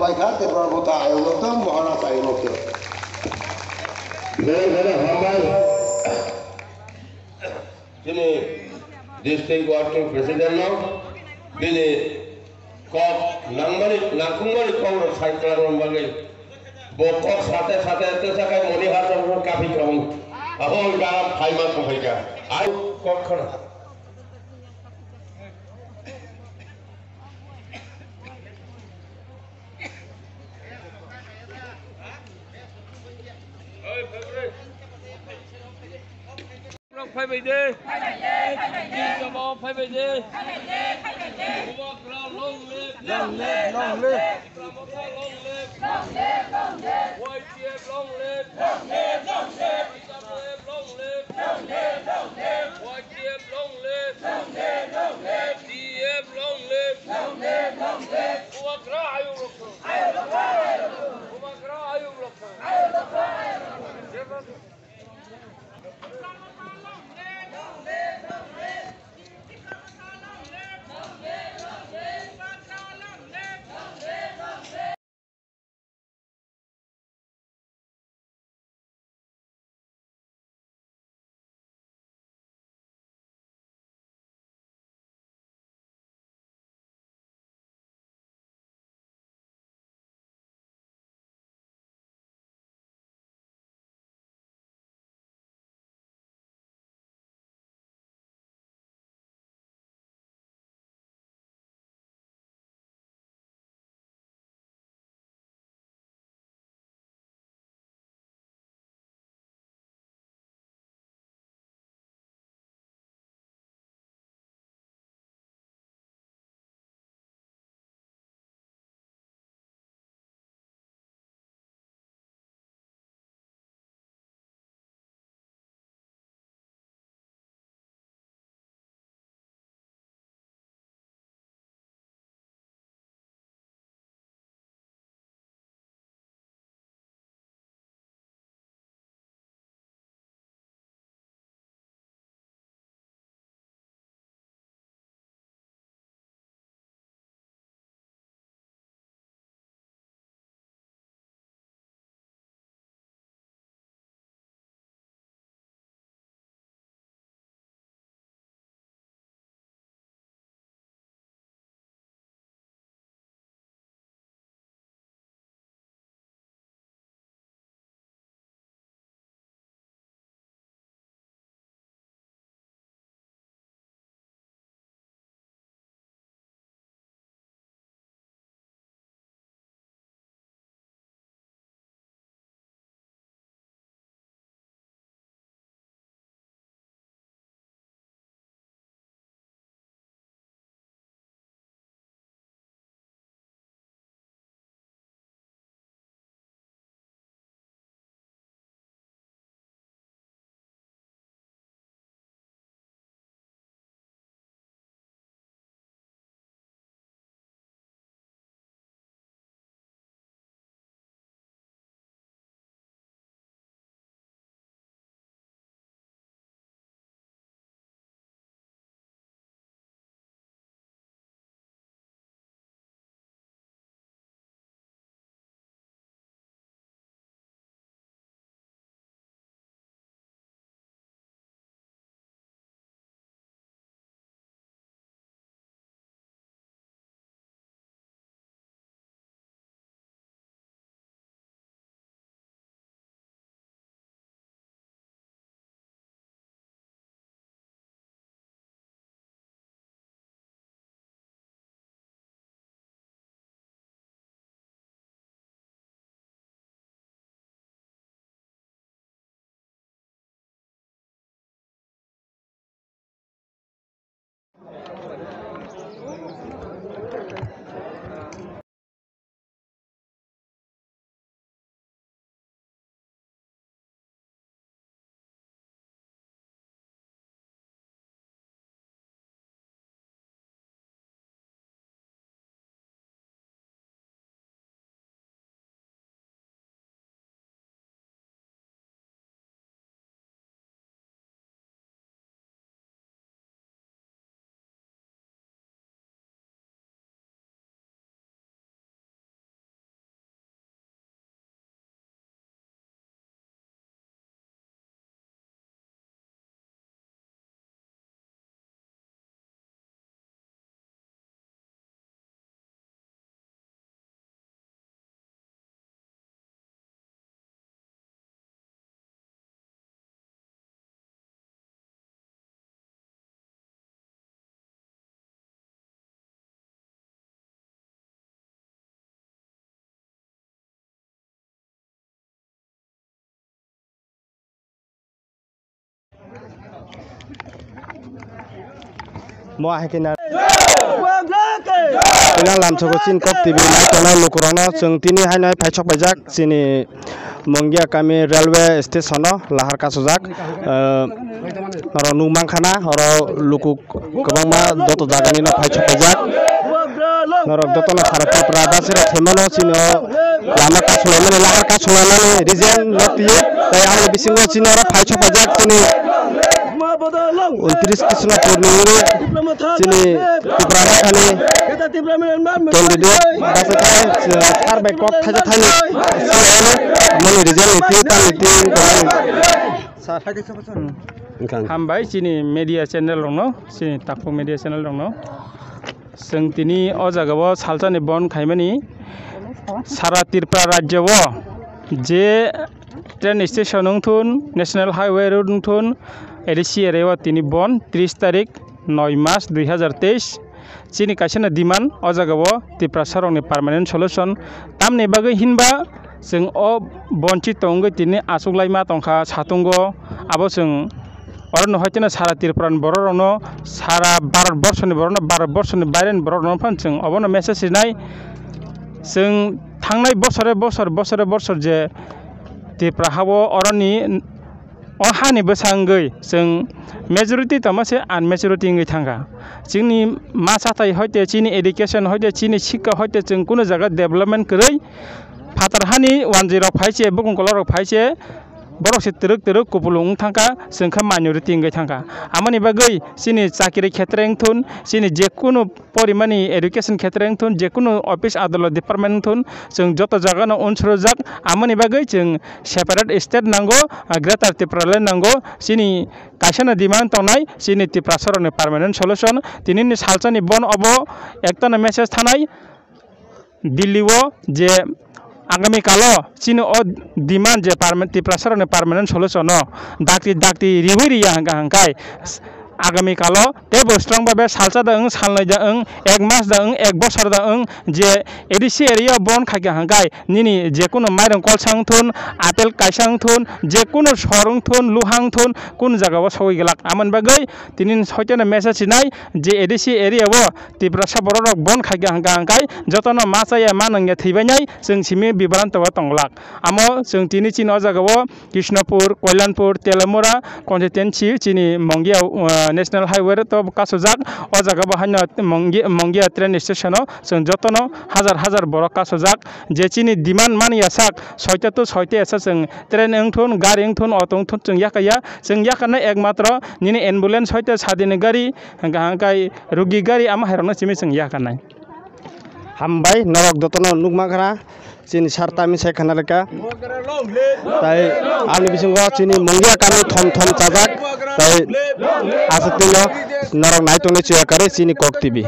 Paikat Prabhupada Ayulotam Mohanas Ayulotam. Ini district working president now. Ini kok nangmari kau cycle rumbagai. Bokok sate itu saya kayak moni harus kafe kamu. Ahol garam kaimak kafe Ayo kok kena. Phải về đi. Đi cho bò phải về đi. Long live. White chip long live. White chip long live. DF long live. ومقرا عيون mo hakina tina lamchoko chin kok tv nai tonai lukurano chung tini hainai phaisok baijak chini Mongia kami railway station no lahar kasujak oro nungmangkhana oro luku kwbangma doto jagani no phaisok baijak norok dotono sarati pradasira themano chino lama kasulani lahar kasulani reason notiye tai ang bisingo chino ro phaisok baijak chini 29 Krishna Purnimi chini Tiprana khani candidate basakai sar by kok thaja thani mani result niti tan niti hambai chini media channel rongno chini takpo media channel rongno जों तिनी अ जागाव सालजानि बन खायमानि सारा त्रिपुरा राज्यव जे train station थुन national highway road थुन एडिसी एरिया तिनी बन 30 तारिख 9 मार्च 2023 चीनी कासेना डिमांड अ जागाव त्रिपुरा सरंनि पार्मानेंट सल्यूशन तामनि बागै हिनबा जों अ बनचि तंगै तिनी आसुगलाइमा तंखा सातुंगो आबो जों और नहयतेना सारा त्रिपुरान बर'रावनो सारा भारतबर्षनि बर'नो भारतबर्षनि बायरेनि बर'नो फानजों अबनो मेसेज होनाय जों थांनाय बोसोर जे त्रिपुरा हावो अरनि अहानि बोसांगै जों मेजरिटी तमासे आनमेजरिटी ngै थांगा जोंनि मा साथाय हयते चीनी एडुकेशन हयते चीनी शिक्षा हयते जों कुनो जागा डेभलपमेंट करै फातारहानि 10 फाइसे बुकुंकलर फाइसे borok se teruk kupulung thangka sengkha minority ngai thangka amani bagai sini chakiri khetreng thun sini jekuno porimani education khetreng thun jekuno office adolat department thun जों joto jaga no unsrojak amani bagai जों separate state nango greater tripura nango sini kaisana demand tonai sini tripura sorone permanent solution tinini salchani bon obo ektana message thanai Delhi wo je आगामी कालो चीन ओ डिमांड जे त्रिपुरा सरकारनि permanent solution दाक्ति रिबै रिया हांकाय आगामी कालो तेबो स्ट्रंग बाबे सालसा दां सालनाय दां 1 मास दां 1 बोसोर दां जे एडिसी एरिया बन खागे हांकाय निनि जेकुनो माइरं कलसां थुन आपेल काइसां थुन जेकुनो सरं थुन लुहां थुन कुन जागाव सवै गलाक आमन बागै तिनिन सयतेना मेसेज नाय जे एडिसी एरिया वो त्रिपुरा सबरक बन खागे हांकाय जतनो मासाया मानंगे थैबायनाय जों सिमि बिबारान तवा तंगलाक आमो जों तिनि चिन अ जागाव कृष्णपुर कल्याणपुर तेलामुरा कन्स्टिट्युएन्सि चिनि मंगिया नेशनल हाईवे तो कासुजाक अ जागा बाहायनो मंगिया ट्रेन स्टेशन जों जतनो हजार बरक कासुजाक जे चीनी डिमांड मानिया साक 6टा तो 6टा एसा जों ट्रेन एंथुन गारि एंथुन अटो एंथुन जों याकाया जों याकाना एकमात्र निनि एम्बुलेंस 6टा सादिनि गारि हांकाय रुगि गारि आमा हायरनो सिमि जों याकानाय हामबाय नरक दतनो नुगमाखरा चीनी सारतामी सायखानालेका ताई आंनि बिसिंगो चीनी मंगिया कामी थम चाजाक ताई आसतिनो नरक नायतोने चिया करे चीनी कक टीवी